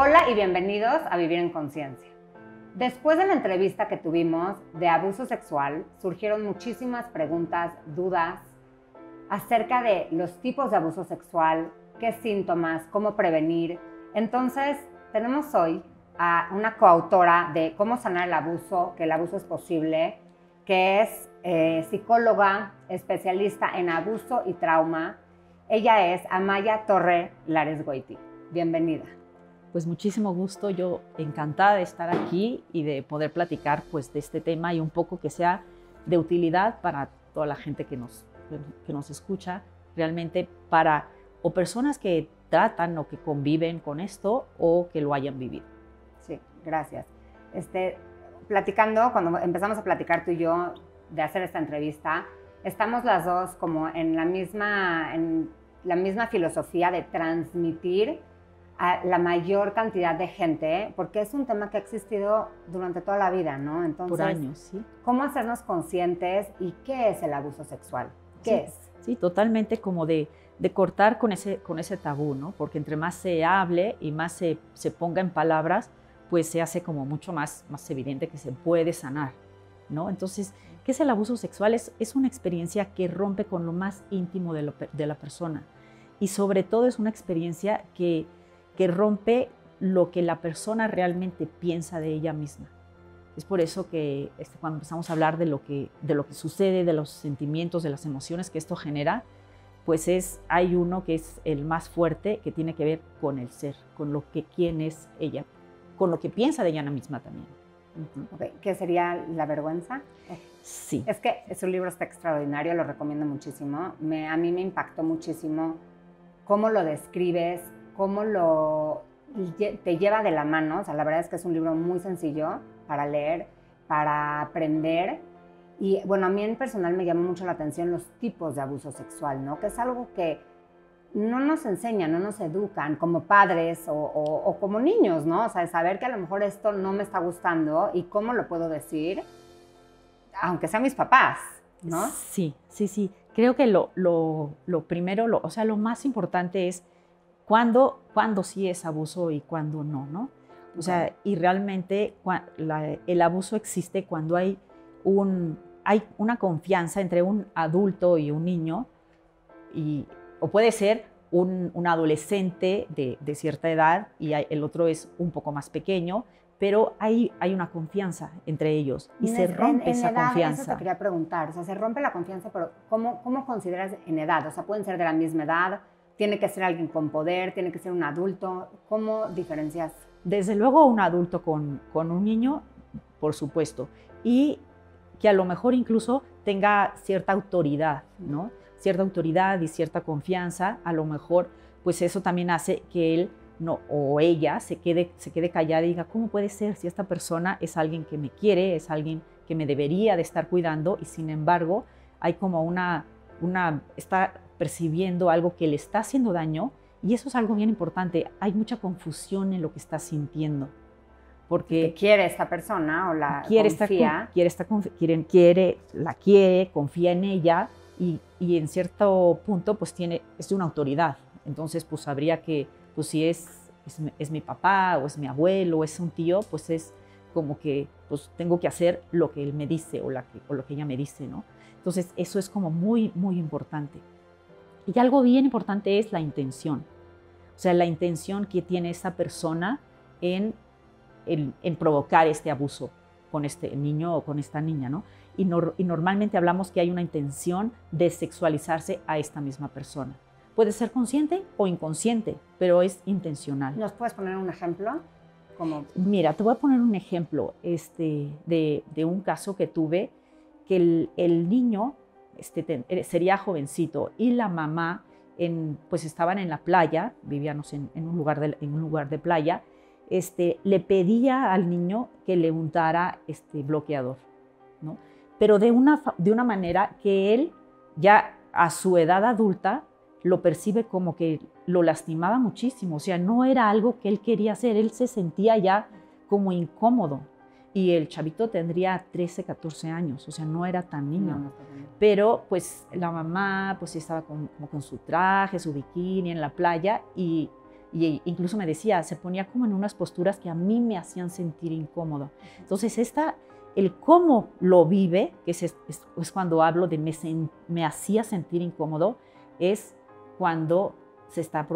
Hola y bienvenidos a Vivir en Conciencia. Después de la entrevista que tuvimos de abuso sexual, surgieron muchísimas preguntas, dudas acerca de los tipos de abuso sexual, qué síntomas, cómo prevenir. Entonces, tenemos hoy a una coautora de Cómo sanar el abuso, que el abuso es posible, que es psicóloga, especialista en abuso y trauma. Ella es Amaya Torre Lares-Goiti. Bienvenida. Pues muchísimo gusto, yo encantada de estar aquí y de poder platicar pues de este tema y un poco que sea de utilidad para toda la gente que nos escucha, realmente para o personas que tratan o que conviven con esto o que lo hayan vivido. Sí, gracias. Platicando, cuando empezamos a platicar tú y yo de hacer esta entrevista, estamos las dos como en la misma filosofía de transmitir a la mayor cantidad de gente, porque es un tema que ha existido durante toda la vida, ¿no? Entonces, por años, sí. ¿Cómo hacernos conscientes y qué es el abuso sexual? ¿Qué es? Sí, totalmente como de cortar con ese tabú, ¿no? Porque entre más se hable y más se ponga en palabras, pues se hace como mucho más evidente que se puede sanar, ¿no? Entonces, ¿qué es el abuso sexual? Es una experiencia que rompe con lo más íntimo de la persona y sobre todo es una experiencia que rompe lo que la persona realmente piensa de ella misma. Es por eso que cuando empezamos a hablar de lo que sucede, de los sentimientos, de las emociones que esto genera, pues hay uno que es el más fuerte, que tiene que ver con el ser, con quién es ella, con lo que piensa de ella misma también. Okay. ¿Qué sería la vergüenza? Sí. Es que su libro está extraordinario, lo recomiendo muchísimo. A mí me impactó muchísimo cómo lo describes, cómo te lleva de la mano. O sea, la verdad es que es un libro muy sencillo para leer, para aprender. Y bueno, a mí en personal me llama mucho la atención los tipos de abuso sexual, ¿no? Que es algo que no nos enseñan, no nos educan como padres o como niños, ¿no? O sea, saber que a lo mejor esto no me está gustando y cómo lo puedo decir, aunque sean mis papás, ¿no? Sí. Creo que lo primero, o sea, lo más importante es cuándo sí es abuso y cuándo no, ¿no? O sea, y realmente el abuso existe cuando hay una confianza entre un adulto y un niño, o puede ser un adolescente de cierta edad y el otro es un poco más pequeño, pero hay una confianza entre ellos y se rompe esa confianza. Eso te quería preguntar, o sea, se rompe la confianza, pero ¿cómo consideras en edad? O sea, pueden ser de la misma edad, tiene que ser alguien con poder, tiene que ser un adulto, ¿cómo diferencias? Desde luego un adulto con un niño, por supuesto, y que a lo mejor incluso tenga cierta autoridad, ¿no? Cierta autoridad y cierta confianza, a lo mejor pues eso también hace que él o ella se quede callada y diga, ¿cómo puede ser si esta persona es alguien que me quiere, es alguien que me debería de estar cuidando y sin embargo hay como está percibiendo algo que le está haciendo daño y eso es algo bien importante, hay mucha confusión en lo que está sintiendo. Porque quiere esta persona o la confía. La quiere, confía en ella y en cierto punto pues es de una autoridad. Entonces pues sabría que pues, si es mi papá o es mi abuelo o es un tío, pues es como que pues tengo que hacer lo que él me dice o lo que ella me dice, ¿no? Entonces eso es como muy, muy importante. Y algo bien importante es la intención. O sea, la intención que tiene esa persona en provocar este abuso con este niño o con esta niña, ¿no? Y normalmente hablamos que hay una intención de sexualizarse a esta misma persona. Puede ser consciente o inconsciente, pero es intencional. ¿Nos puedes poner un ejemplo? Mira, te voy a poner un ejemplo de un caso que tuve, que el niño sería jovencito y la mamá pues estaban en la playa, vivíamos en un lugar de playa, le pedía al niño que le untara bloqueador, ¿no? Pero de una manera que él ya a su edad adulta lo percibe como que lo lastimaba muchísimo, o sea, no era algo que él quería hacer, él se sentía ya como incómodo y el chavito tendría 13, 14 años, o sea, no era tan niño. Pero pues la mamá pues estaba como con su traje, su bikini en la playa y Y incluso me decía, se ponía como en unas posturas que a mí me hacían sentir incómodo. Entonces, el cómo lo vive, que es cuando hablo de me hacía sentir incómodo, es cuando se está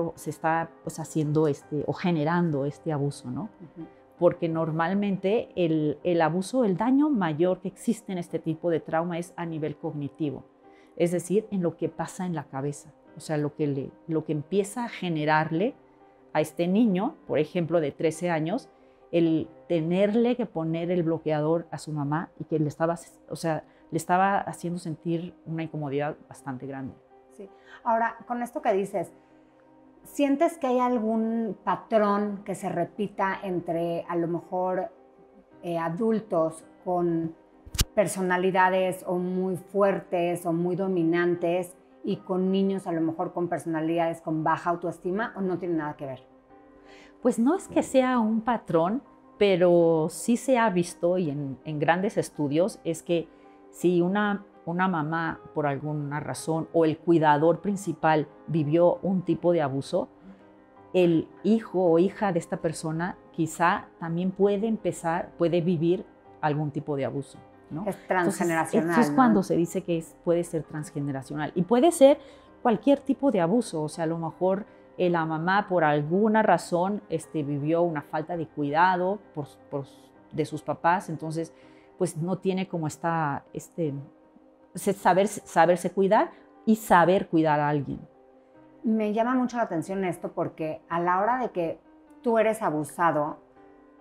pues, haciendo o generando este abuso, ¿no? Porque normalmente el abuso, el daño mayor que existe en este tipo de trauma es a nivel cognitivo, es decir, en lo que pasa en la cabeza, o sea, lo que empieza a generarle a este niño, por ejemplo, de 13 años, el tenerle que poner el bloqueador a su mamá y que le estaba haciendo sentir una incomodidad bastante grande. Sí. Ahora, con esto que dices, ¿sientes que hay algún patrón que se repita entre a lo mejor adultos con personalidades o muy fuertes o muy dominantes y con niños a lo mejor con personalidades con baja autoestima, o no tiene nada que ver? Pues no es que sea un patrón, pero sí se ha visto y en grandes estudios es que si una mamá por alguna razón o el cuidador principal vivió un tipo de abuso, el hijo o hija de esta persona quizá también puede vivir algún tipo de abuso, ¿no? Es transgeneracional. Entonces, es cuando se dice que puede ser transgeneracional y puede ser cualquier tipo de abuso, o sea, a lo mejor la mamá por alguna razón vivió una falta de cuidado de sus papás, entonces pues no tiene como saberse cuidar y saber cuidar a alguien. Me llama mucho la atención esto porque a la hora de que tú eres abusado,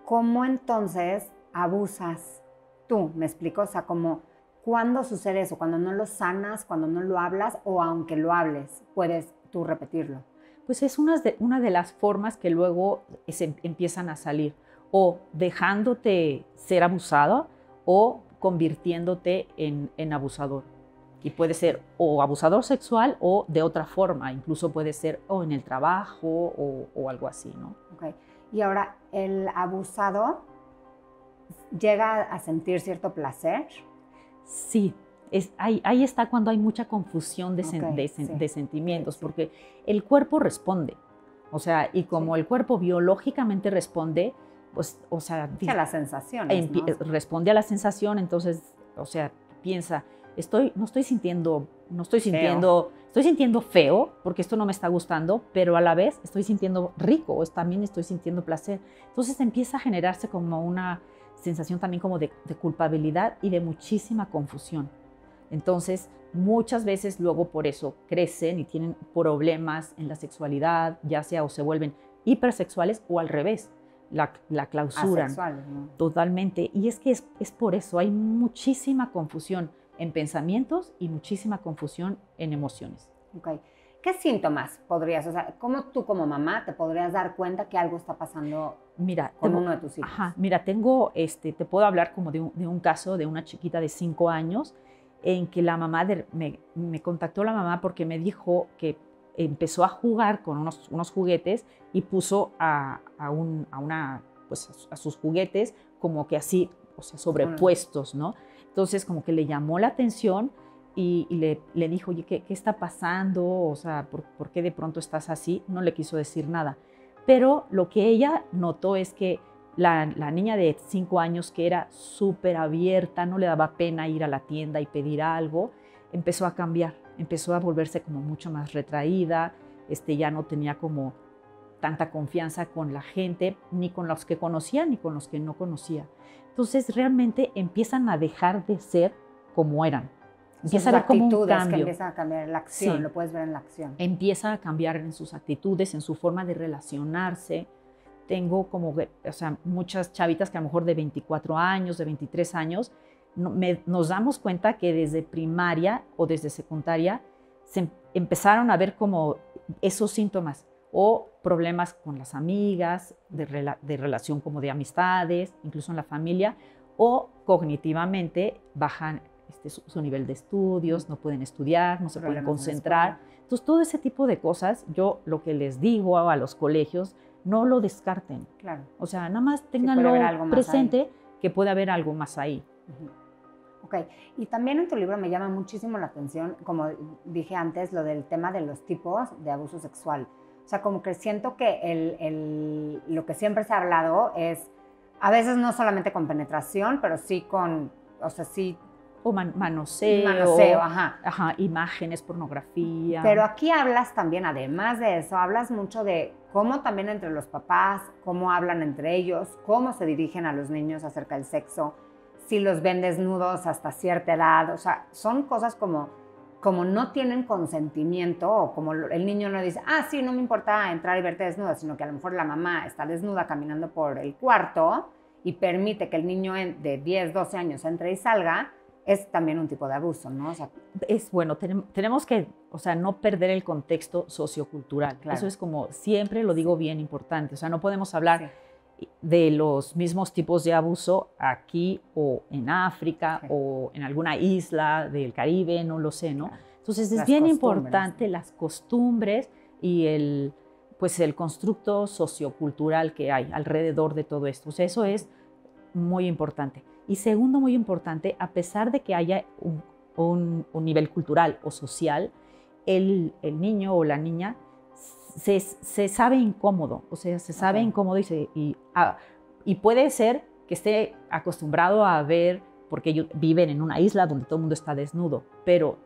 ¿cómo entonces abusas tú? ¿Me explico? O sea, como ¿cuándo sucede eso? ¿Cuando no lo sanas, cuando no lo hablas o aunque lo hables, puedes tú repetirlo? Pues es una de las formas que luego empiezan a salir, o dejándote ser abusado o convirtiéndote en abusador. Y puede ser o abusador sexual o de otra forma, incluso puede ser o en el trabajo o algo así, ¿no? Okay. Y ahora, ¿el abusado llega a sentir cierto placer? Sí. Ahí está cuando hay mucha confusión de sentimientos, porque el cuerpo responde, o sea, y como el cuerpo biológicamente responde, pues, o sea, a las sensaciones, ¿no? Responde a la sensación, entonces, o sea, piensa, estoy sintiendo feo, porque esto no me está gustando, pero a la vez estoy sintiendo rico, también estoy sintiendo placer. Entonces empieza a generarse como una sensación también como de culpabilidad y de muchísima confusión. Entonces, muchas veces luego por eso crecen y tienen problemas en la sexualidad, ya sea o se vuelven hipersexuales o al revés, la clausuran. Asexuales, ¿no? Totalmente. Y es que es por eso, hay muchísima confusión en pensamientos y muchísima confusión en emociones. Okay. ¿Qué síntomas podrías, o sea, cómo tú como mamá te podrías dar cuenta que algo está pasando con uno de tus hijos? Ajá, mira, te puedo hablar como de un caso de una chiquita de 5 años en que la mamá me contactó la mamá porque me dijo que empezó a jugar con unos juguetes y puso a sus juguetes como que así, o sea, sobrepuestos, ¿no? Entonces como que le llamó la atención y le dijo, oye, ¿qué está pasando? O sea, ¿por qué de pronto estás así? No le quiso decir nada. Pero lo que ella notó es que la niña de 5 años, que era súper abierta, no le daba pena ir a la tienda y pedir algo, empezó a cambiar, empezó a volverse como mucho más retraída, ya no tenía como tanta confianza con la gente, ni con los que conocía, ni con los que no conocía. Entonces realmente empiezan a dejar de ser como eran. Empieza a haber como un cambio. Que empieza a cambiar la acción, sí. Lo puedes ver en la acción. Empieza a cambiar en sus actitudes, en su forma de relacionarse. Tengo como, o sea, muchas chavitas que a lo mejor de 24 años, de 23 años, nos damos cuenta que desde primaria o desde secundaria se empezaron a ver como esos síntomas o problemas con las amigas, de relación como de amistades, incluso en la familia, o cognitivamente bajan su nivel de estudios, no pueden estudiar, no se pueden concentrar. Entonces, todo ese tipo de cosas, yo lo que les digo a los colegios, no lo descarten. Claro. O sea, nada más ténganlo presente que puede haber algo más ahí. Ok, y también en tu libro me llama muchísimo la atención, como dije antes, lo del tema de los tipos de abuso sexual. O sea, como que siento que lo que siempre se ha hablado es, a veces no solamente con penetración, pero sí con, o sea, sí. O manoseo. Manoseo, ajá. Ajá, imágenes, pornografía. Pero aquí hablas también, además de eso, hablas mucho de cómo también entre los papás, cómo hablan entre ellos, cómo se dirigen a los niños acerca del sexo, si los ven desnudos hasta cierta edad. O sea, son cosas como no tienen consentimiento, o como el niño no dice, ah, sí, no me importa entrar y verte desnuda, sino que a lo mejor la mamá está desnuda caminando por el cuarto y permite que el niño de 10, 12 años entre y salga, es también un tipo de abuso, ¿no? O sea, bueno, tenemos que, o sea, no perder el contexto sociocultural. Claro. Eso es como, siempre lo digo, bien importante. O sea, no podemos hablar de los mismos tipos de abuso aquí o en África o en alguna isla del Caribe, no lo sé, ¿no? Entonces es bien importante las costumbres y el constructo sociocultural que hay alrededor de todo esto. O sea, eso es muy importante. Y segundo, muy importante, a pesar de que haya un nivel cultural o social, el niño o la niña se sabe incómodo, o sea, se sabe incómodo y puede ser que esté acostumbrado a ver, porque ellos viven en una isla donde todo el mundo está desnudo, pero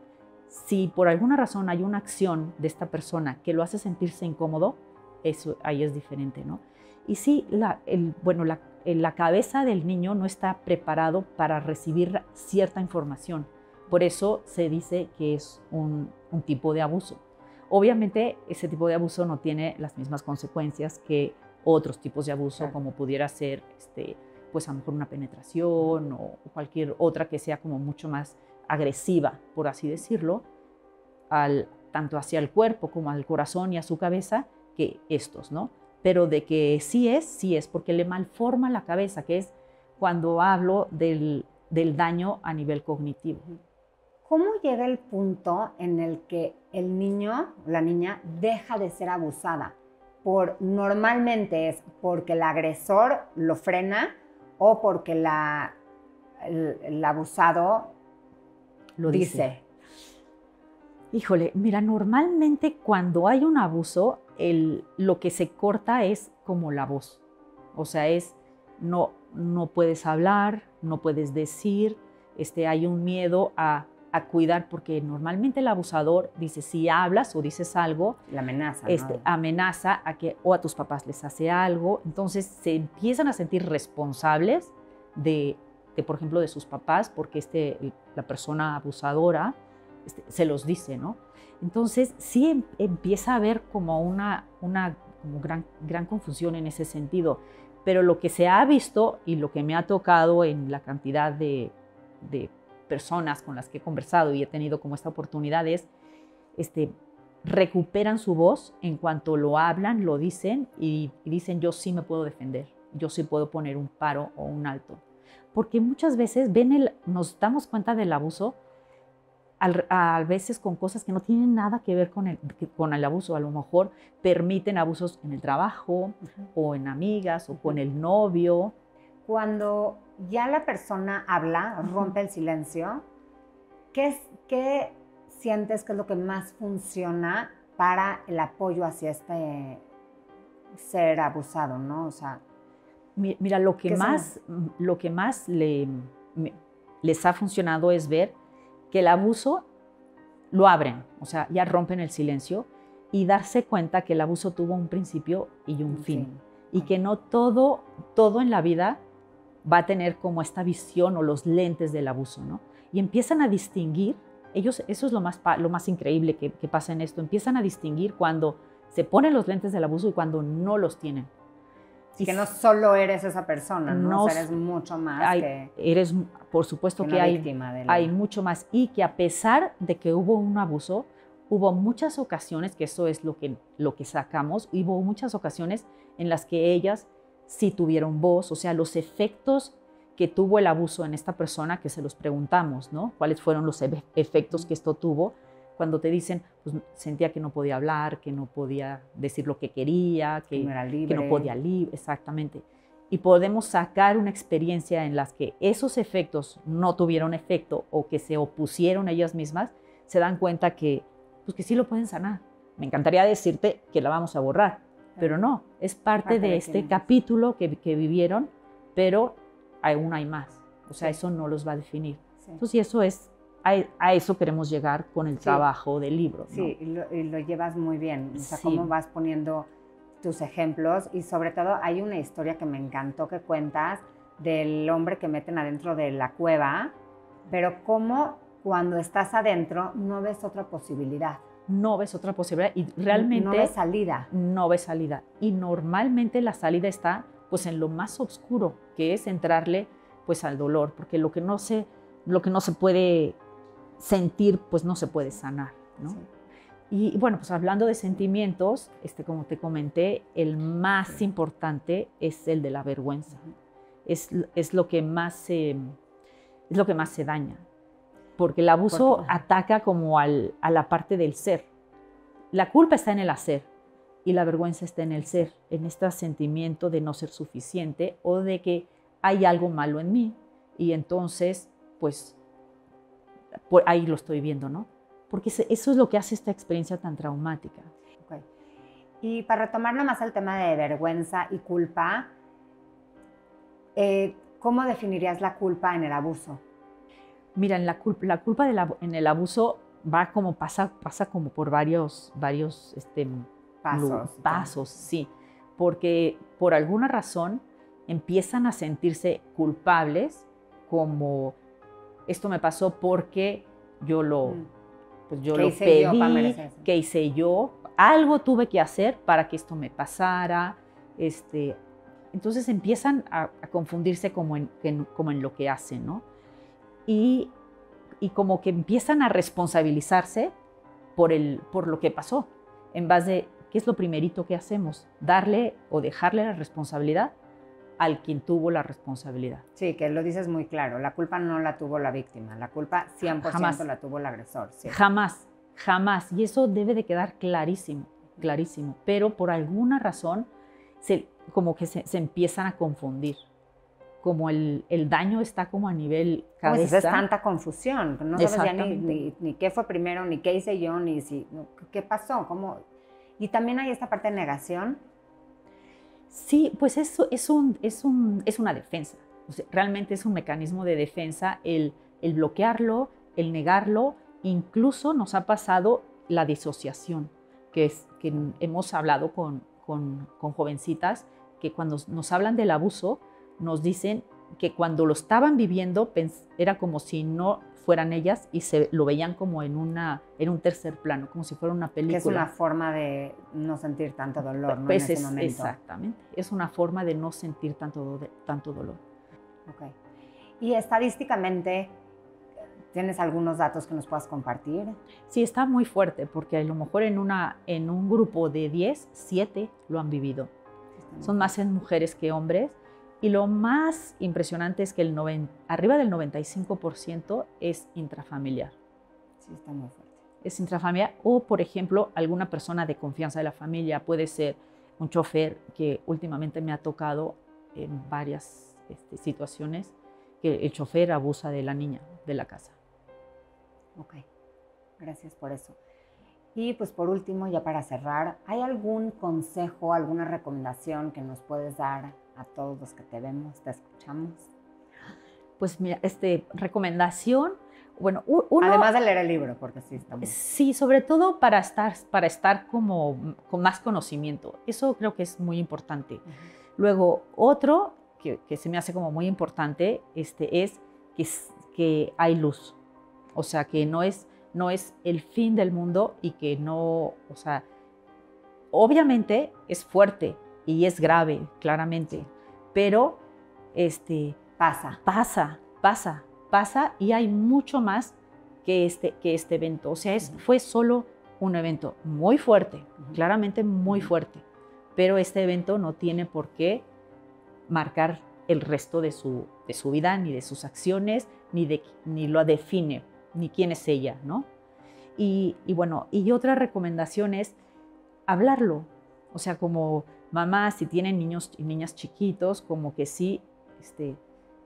si por alguna razón hay una acción de esta persona que lo hace sentirse incómodo, eso ahí es diferente, ¿no? Y sí, la cabeza del niño no está preparado para recibir cierta información. Por eso se dice que es un tipo de abuso. Obviamente, ese tipo de abuso no tiene las mismas consecuencias que otros tipos de abuso, claro, como pudiera ser, pues a lo mejor una penetración o cualquier otra que sea como mucho más agresiva, por así decirlo, tanto hacia el cuerpo como al corazón y a su cabeza, que estos, ¿no? Pero de que sí es, porque le malforma la cabeza, que es cuando hablo del daño a nivel cognitivo. ¿Cómo llega el punto en el que el niño o la niña deja de ser abusada? Normalmente es porque el agresor lo frena o porque el abusado lo dice. Híjole, mira, normalmente cuando hay un abuso, lo que se corta es como la voz. O sea, no puedes hablar, no puedes decir, hay un miedo a cuidar, porque normalmente el abusador dice, si hablas o dices algo, la amenaza, ¿no? Amenaza a que o a tus papás les hace algo. Entonces se empiezan a sentir responsables de por ejemplo, de sus papás, porque la persona abusadora se los dice, ¿no? Entonces sí empieza a haber como una como gran confusión en ese sentido. Pero lo que se ha visto y lo que me ha tocado en la cantidad de personas con las que he conversado y he tenido como esta oportunidad es, recuperan su voz en cuanto lo hablan, lo dicen y dicen, yo sí me puedo defender, yo sí puedo poner un paro o un alto. Porque muchas veces nos damos cuenta del abuso a veces con cosas que no tienen nada que ver con el abuso. A lo mejor permiten abusos en el trabajo o en amigas o con el novio. Cuando ya la persona habla, rompe el silencio, ¿qué sientes que es lo que más funciona para el apoyo hacia este ser abusado, ¿no? O sea, mira, lo que más les ha funcionado es ver que el abuso lo abren, o sea, ya rompen el silencio y darse cuenta que el abuso tuvo un principio y un fin. Y que no todo en la vida va a tener como esta visión o los lentes del abuso, ¿no? Y empiezan a distinguir, ellos, eso es lo más increíble que pasa en esto, empiezan a distinguir cuando se ponen los lentes del abuso y cuando no los tienen. Y que no solo eres esa persona, ¿no? O sea, eres mucho más eres, por supuesto que hay mucho más, y que a pesar de que hubo un abuso, hubo muchas ocasiones, que eso es lo que sacamos, hubo muchas ocasiones en las que ellas sí tuvieron voz, o sea, los efectos que tuvo el abuso en esta persona, que se los preguntamos, ¿no? ¿Cuáles fueron los efectos que esto tuvo? Cuando te dicen, pues sentía que no podía hablar, que no podía decir lo que quería, que no era libre, que no podía libre, exactamente. Y podemos sacar una experiencia en las que esos efectos no tuvieron efecto o que se opusieron ellas mismas, se dan cuenta que sí lo pueden sanar. me encantaría decirte que la vamos a borrar, pero no, es parte de este capítulo que vivieron, pero aún hay más. O sea, eso no los va a definir. Sí. Entonces, eso es, a eso queremos llegar con el trabajo del libro, ¿no? Sí, y lo llevas muy bien. O sea, cómo vas poniendo tus ejemplos, y sobre todo hay una historia que me encantó que cuentas del hombre que meten adentro de la cueva, pero cómo cuando estás adentro no ves otra posibilidad. No ves otra posibilidad y realmente... No ves salida. No ves salida. Y normalmente la salida está pues en lo más oscuro, que es entrarle pues al dolor, porque lo que no se puede sentir pues no se puede sanar, ¿no? Sí. Y bueno, pues hablando de sentimientos, como te comenté, el más importante es el de la vergüenza. Es lo que más se daña, porque el abuso ataca como a la parte del ser. La culpa está en el hacer y la vergüenza está en el ser, en este sentimiento de no ser suficiente o de que hay algo malo en mí, y entonces pues ahí lo estoy viendo, ¿no? Porque eso es lo que hace esta experiencia tan traumática. Okay. Y para retomar nada más el tema de vergüenza y culpa, ¿cómo definirías la culpa en el abuso? Mira, la culpa en el abuso va como pasa como por varios pasos, sí, porque por alguna razón empiezan a sentirse culpables, como esto me pasó porque yo lo pedí, ¿qué hice yo? Algo tuve que hacer para que esto me pasara. Entonces empiezan a confundirse como en lo que hacen, ¿no? Y como que empiezan a responsabilizarse por lo que pasó, en base de qué es lo primerito que hacemos, darle o dejarle la responsabilidad al quien tuvo la responsabilidad. Sí, que lo dices muy claro, la culpa no la tuvo la víctima, la culpa 100% jamás la tuvo el agresor. Sí. Jamás, jamás, y eso debe de quedar clarísimo, clarísimo, pero por alguna razón como que se empiezan a confundir, como el daño está como a nivel cabeza. Pues es tanta confusión, no sabes ya ni qué fue primero, ni qué hice yo, ni qué pasó, cómo. Y también hay esta parte de negación. Sí, pues eso es una defensa. O sea, realmente es un mecanismo de defensa el bloquearlo, el negarlo. Incluso nos ha pasado la disociación, que hemos hablado con jovencitas que cuando nos hablan del abuso nos dicen que cuando lo estaban viviendo era como si no fueran ellas y lo veían como en un tercer plano, como si fuera una película. Que es una forma de no sentir tanto dolor, ¿no? Pues en ese momento. Exactamente, es una forma de no sentir tanto dolor. Ok. Y estadísticamente, ¿tienes algunos datos que nos puedas compartir? Sí, está muy fuerte, porque a lo mejor en un grupo de 10, 7 lo han vivido. Son más en mujeres que hombres. Y lo más impresionante es que arriba del 95% es intrafamiliar. Sí, está muy fuerte. Es intrafamiliar o, por ejemplo, alguna persona de confianza de la familia. Puede ser un chofer, que últimamente me ha tocado en varias situaciones, que el chofer abusa de la niña de la casa. Ok, gracias por eso. Y pues por último, ya para cerrar, ¿hay algún consejo, alguna recomendación que nos puedes dar a todos los que te vemos, te escuchamos? Pues mira, recomendación, bueno, además de leer el libro, porque sí está muy... Sí, sobre todo para estar como con más conocimiento. Eso creo que es muy importante. Uh-huh. Luego, otro que se me hace como muy importante es que hay luz. O sea, que no es el fin del mundo y que no, o sea, obviamente es fuerte y es grave, claramente, pero pasa y hay mucho más que este evento. O sea, fue solo un evento muy fuerte, claramente muy fuerte, pero este evento no tiene por qué marcar el resto de su vida, ni de sus acciones, ni lo define, ni quién es ella, ¿no? Y bueno, y otra recomendación es hablarlo. O sea, como mamás, si tienen niños y niñas chiquitos, como que sí,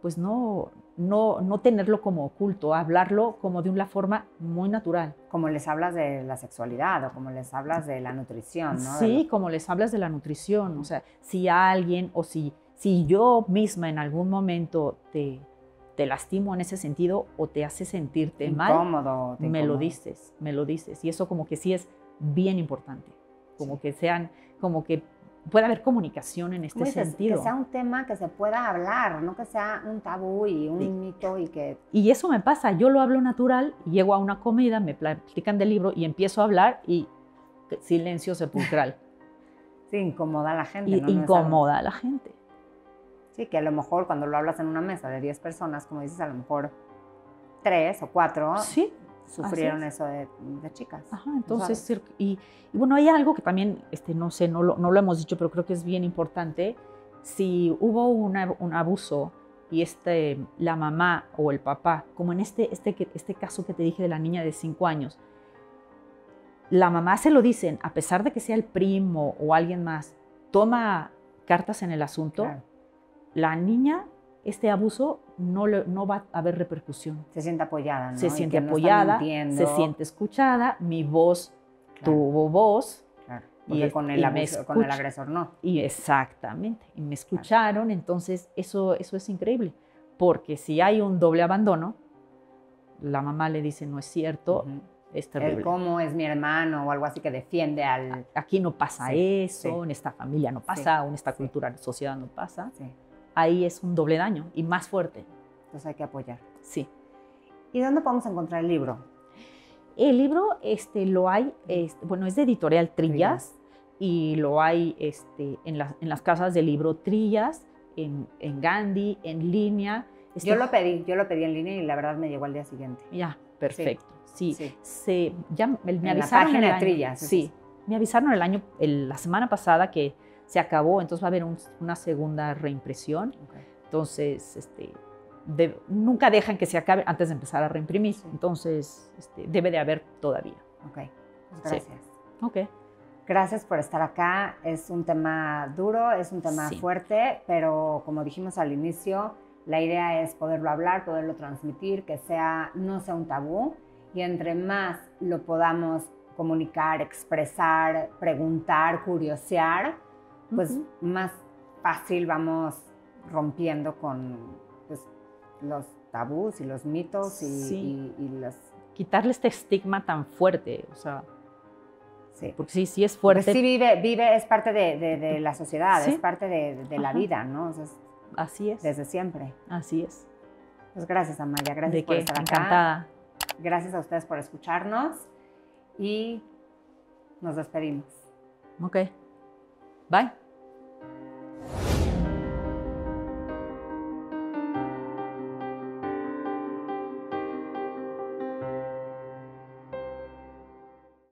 pues no no tenerlo como oculto, hablarlo como de una forma muy natural. Como les hablas de la sexualidad o como les hablas de la nutrición, ¿no? Sí, como les hablas de la nutrición. O sea, si alguien o si yo misma en algún momento te lastimo en ese sentido o te hace sentirte incómodo, mal, me lo dices. Y eso como que sí es bien importante. Como que pueda haber comunicación en este sentido. Que sea un tema que se pueda hablar, no que sea un tabú y un mito y que... Y eso me pasa, yo lo hablo natural, llego a una comida, me platican del libro y empiezo a hablar y silencio sepulcral. Sí, incomoda a la gente. Y incomoda a la gente. Sí, que a lo mejor cuando lo hablas en una mesa de 10 personas, como dices, a lo mejor 3 o 4 sí, sufrieron eso de chicas. Ajá, entonces, y bueno, hay algo que también, no sé, no lo hemos dicho, pero creo que es bien importante. Si hubo un abuso y la mamá o el papá, como en este caso que te dije de la niña de 5 años, la mamá se lo dicen, a pesar de que sea el primo o alguien más, toma cartas en el asunto, claro. La niña, este abuso, no va a haber repercusión. Se siente apoyada, ¿no? Se siente apoyada, se siente escuchada, mi voz tuvo voz. Claro, porque con el agresor no. Y exactamente, y me escucharon, entonces eso es increíble, porque si hay un doble abandono, la mamá le dice, no es cierto, es terrible. El cómo es mi hermano o algo así que defiende al... Aquí no pasa eso, en esta familia no pasa, o en esta cultura, sociedad no pasa. Sí. Ahí es un doble daño y más fuerte. Entonces hay que apoyar. Sí. ¿Y dónde podemos encontrar el libro? El libro lo hay, bueno, es de Editorial Trillas y lo hay en las casas de libro Trillas, en Gandhi, en línea. Yo lo pedí en línea y la verdad me llegó al día siguiente. Ya, perfecto. Sí. Me en avisaron la página de Trillas. Sí, me avisaron la semana pasada que se acabó, entonces va a haber una segunda reimpresión. Okay. Entonces, nunca dejan que se acabe antes de empezar a reimprimir. Sí. Entonces, debe de haber todavía. Ok, pues gracias. Sí. Ok. Gracias por estar acá. Es un tema duro, es un tema fuerte, pero como dijimos al inicio, la idea es poderlo hablar, poderlo transmitir, que no sea un tabú. Y entre más lo podamos comunicar, expresar, preguntar, curiosear, pues más fácil vamos rompiendo con los tabús y los mitos y los... Quitarle este estigma tan fuerte, o sea... Sí. Porque sí es fuerte. Porque sí vive, es parte de la sociedad, es parte de la vida, ¿no? O sea, así es. Desde siempre. Así es. Pues gracias, Amaya, gracias por estar acá. Encantada. Gracias a ustedes por escucharnos y nos despedimos. Ok. Bye.